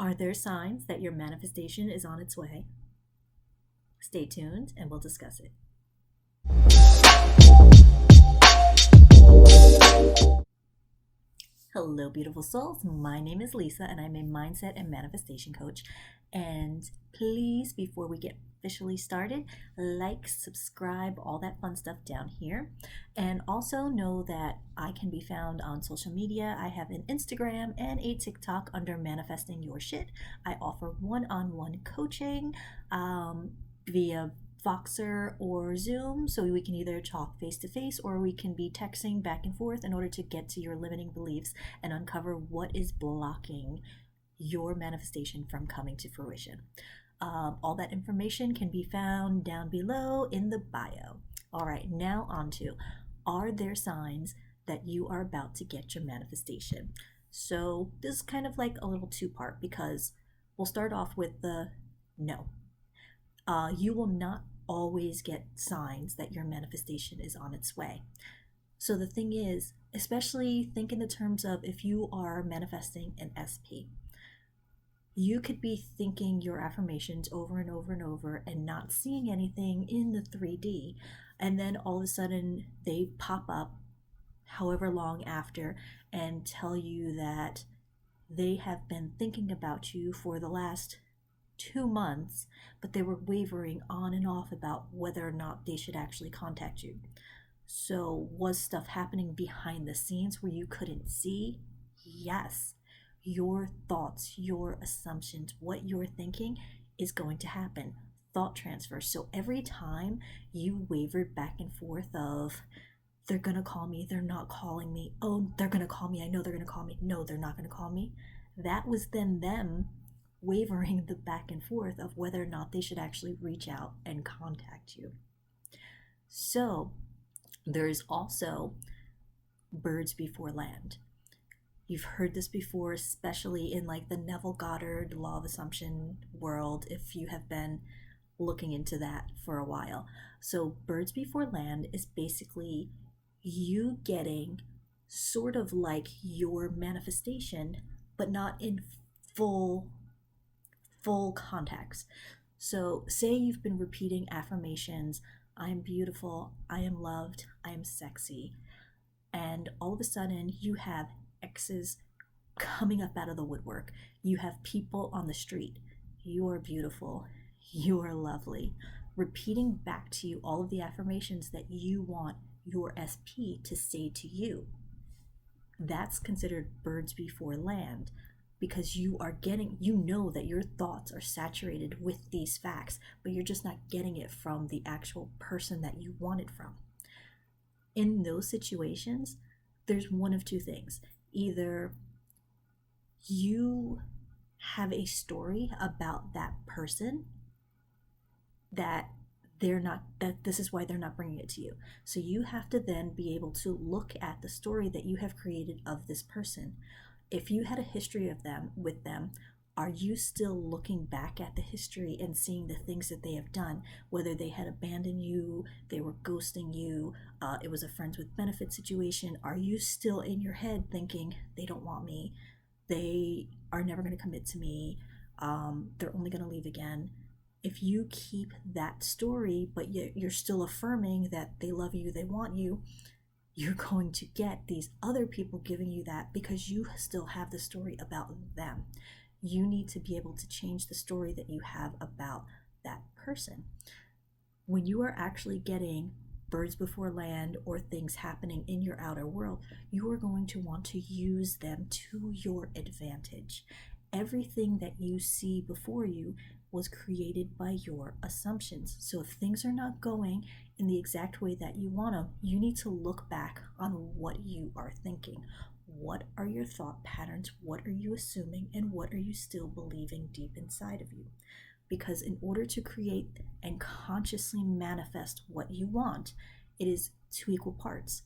Are there signs that your manifestation is on its way? Stay tuned and we'll discuss it. Hello, beautiful souls. My name is Lisa, and I'm a mindset and manifestation coach. And please, before we get officially started, like, subscribe, all that fun stuff down here. And also know that I can be found on social media. I have an Instagram and a TikTok under Manifesting Your Shit. I offer one-on-one coaching via Voxer or Zoom, so we can either talk face to face or we can be texting back and forth in order to get to your limiting beliefs and uncover what is blocking your manifestation from coming to fruition. All that information can be found down below in the bio. All right, now on to, are there signs that you are about to get your manifestation? So this is kind of like a little two-part, because we'll start off with the no. You will not always get signs that your manifestation is on its way. So the thing is, especially think in the terms of if you are manifesting an SP, you could be thinking your affirmations over and over and over and not seeing anything in the 3D. And then all of a sudden they pop up however long after and tell you that they have been thinking about you for the last 2 months, but they were wavering on and off about whether or not they should actually contact you. So was stuff happening behind the scenes where you couldn't see? Yes. Your thoughts, your assumptions, what you're thinking is going to happen. Thought transfer. So every time you wavered back and forth of, they're going to call me, they're not calling me, oh, they're going to call me, I know they're going to call me, no, they're not going to call me, that was then them wavering the back and forth of whether or not they should actually reach out and contact you. So there's also birds before land. You've heard this before, especially in like the Neville Goddard law of assumption world, if you have been looking into that for a while. So birds before land is basically you getting sort of like your manifestation, but not in full context. So say you've been repeating affirmations, I am beautiful, I am loved, I am sexy, and all of a sudden you have exes coming up out of the woodwork. You have people on the street, you are beautiful, you are lovely, repeating back to you all of the affirmations that you want your SP to say to you. That's considered birds before land, because you know that your thoughts are saturated with these facts, but you're just not getting it from the actual person that you want it from. In those situations, there's one of two things. Either you have a story about that person that this is why they're not bringing it to you. So you have to then be able to look at the story that you have created of this person. If you had a history with them, are you still looking back at the history and seeing the things that they have done? Whether they had abandoned you, they were ghosting you, it was a friends with benefits situation. Are you still in your head thinking, they don't want me, they are never going to commit to me, they're only going to leave again? If you keep that story, but you're still affirming that they love you, they want you, you're going to get these other people giving you that because you still have the story about them. You need to be able to change the story that you have about that person. When you are actually getting birds before land or things happening in your outer world, you are going to want to use them to your advantage. Everything that you see before you was created by your assumptions. So if things are not going in the exact way that you want them, you need to look back on what you are thinking. What are your thought patterns? What are you assuming? And what are you still believing deep inside of you? Because in order to create and consciously manifest what you want, it is 2 equal parts.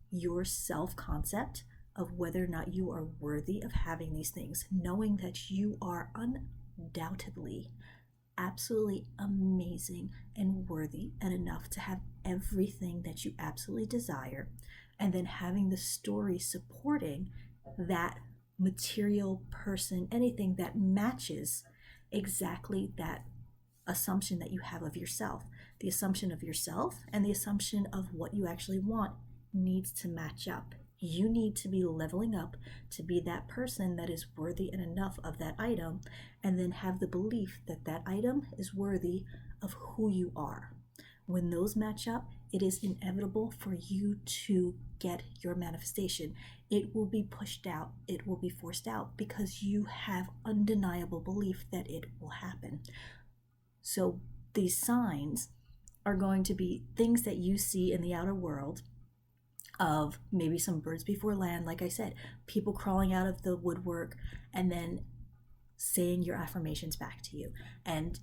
Your self-concept of whether or not you are worthy of having these things, knowing that you are undoubtedly absolutely amazing and worthy and enough to have everything that you absolutely desire, and then having the story supporting that material, person, anything that matches exactly that assumption that you have of yourself. The assumption of yourself and the assumption of what you actually want needs to match up. You need to be leveling up to be that person that is worthy and enough of that item, and then have the belief that that item is worthy of who you are. When those match up, it is inevitable for you to get your manifestation. It will be pushed out, it will be forced out because you have undeniable belief that it will happen. So these signs are going to be things that you see in the outer world of maybe some birds before land, like I said, people crawling out of the woodwork and then saying your affirmations back to you. And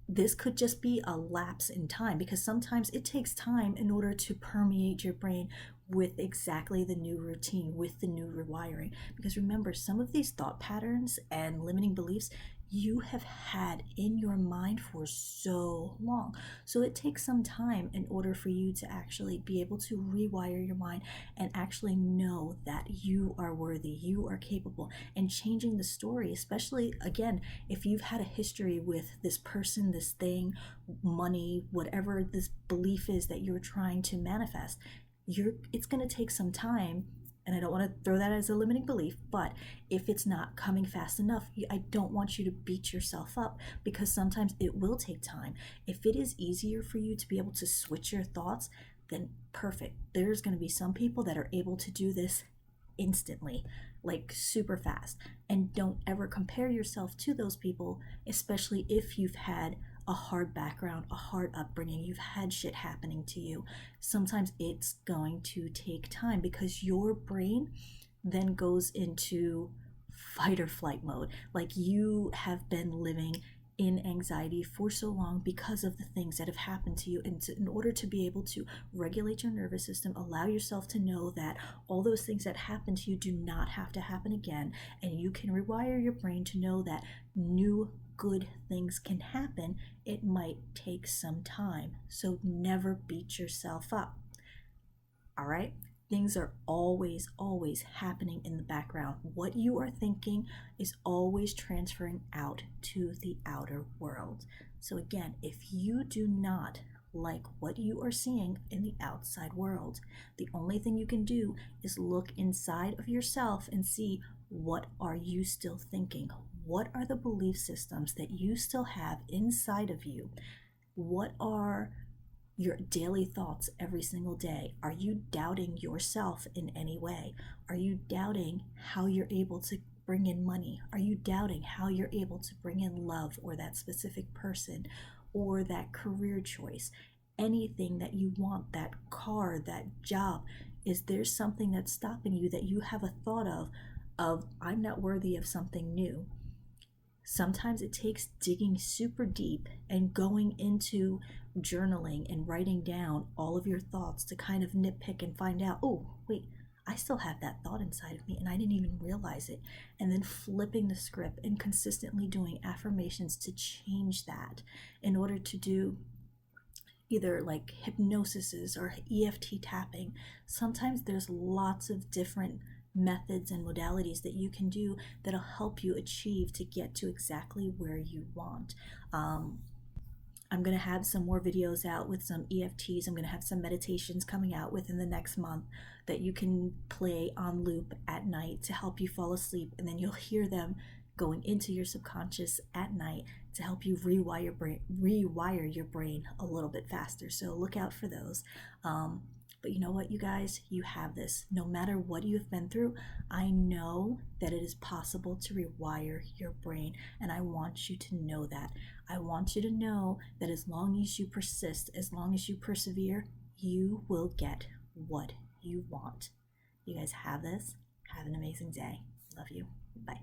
this could just be a lapse in time, because sometimes it takes time in order to permeate your brain with exactly the new routine, with the new rewiring. Because remember, some of these thought patterns and limiting beliefs you have had in your mind for so long. So it takes some time in order for you to actually be able to rewire your mind and actually know that you are worthy, you are capable, and changing the story, especially again, if you've had a history with this person, this thing, money, whatever this belief is that you're trying to manifest. It's going to take some time, and I don't want to throw that as a limiting belief, but if it's not coming fast enough, I don't want you to beat yourself up, because sometimes it will take time. If it is easier for you to be able to switch your thoughts, then perfect. There's going to be some people that are able to do this instantly, like super fast. And don't ever compare yourself to those people, especially if you've had a hard background, a hard upbringing, you've had shit happening to you. Sometimes it's going to take time because your brain then goes into fight or flight mode. Like you have been living in anxiety for so long because of the things that have happened to you. And in order to be able to regulate your nervous system, allow yourself to know that all those things that happen to you do not have to happen again, and you can rewire your brain to know that new good things can happen, it might take some time. So never beat yourself up. All right? Things are always, always happening in the background. What you are thinking is always transferring out to the outer world. So again, if you do not like what you are seeing in the outside world, the only thing you can do is look inside of yourself and see, what are you still thinking? What are the belief systems that you still have inside of you? What are your daily thoughts every single day? Are you doubting yourself in any way? Are you doubting how you're able to bring in money? Are you doubting how you're able to bring in love, or that specific person, or that career choice? Anything that you want, that car, that job, is there something that's stopping you that you have a thought of I'm not worthy of something new? Sometimes it takes digging super deep and going into journaling and writing down all of your thoughts to kind of nitpick and find out, oh, wait, I still have that thought inside of me and I didn't even realize it. And then flipping the script and consistently doing affirmations to change that, in order to do either like hypnosis or EFT tapping. Sometimes there's lots of different methods and modalities that you can do that'll help you achieve to get to exactly where you want. I'm going to have some more videos out with some EFTs. I'm going to have some meditations coming out within the next month that you can play on loop at night to help you fall asleep, and then you'll hear them going into your subconscious at night to help you rewire your brain a little bit faster. So look out for those. But you know what, you guys, you have this. No matter what you've been through, I know that it is possible to rewire your brain, and I want you to know that. I want you to know that as long as you persist, as long as you persevere, you will get what you want. You guys have this. Have an amazing day. Love you. Bye.